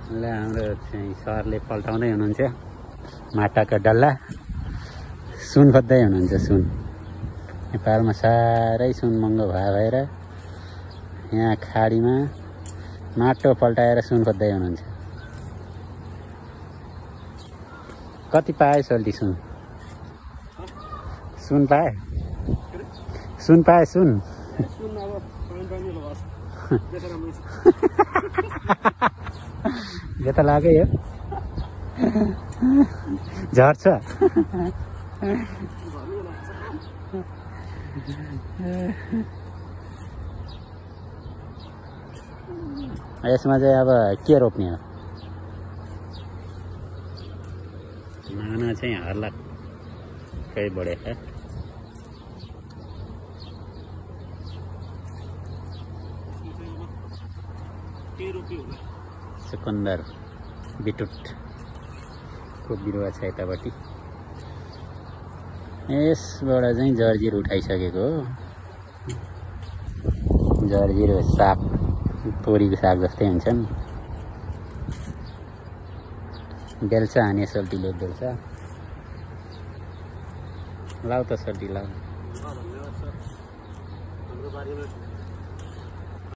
ल हाम्रो चाहिँ सरले पल्टाउँदै हुनुहुन्छ माटाको डल्ला। सुन खोज्दै हुनुहुन्छ। सुन नेपालमा साह्रै सुन महँगो भएर यहाँ खाडीमा माटो पल्टाएर सुन खोज्दै हुनुहुन्छ। कति पाए सोल्टी सुन? सुन पाए? सुन पाए? सुन यो त लाग्यो यो झर्छ। यसमा चाहिँ अब के रोप्ने हो? नाना चाहिँ हर्लाकै बढेको चुकन्दर बिटुटको बिरुवा छ यतापट्टि। यसबाट चाहिँ जर्जिर उठाइसकेको हो। जर्जिर साग, तोरीको साग जस्तै हुन्छ नि। बेल्छ हाने सोल्टीले बेल्छ। लाउ त सोल्टी लाउ।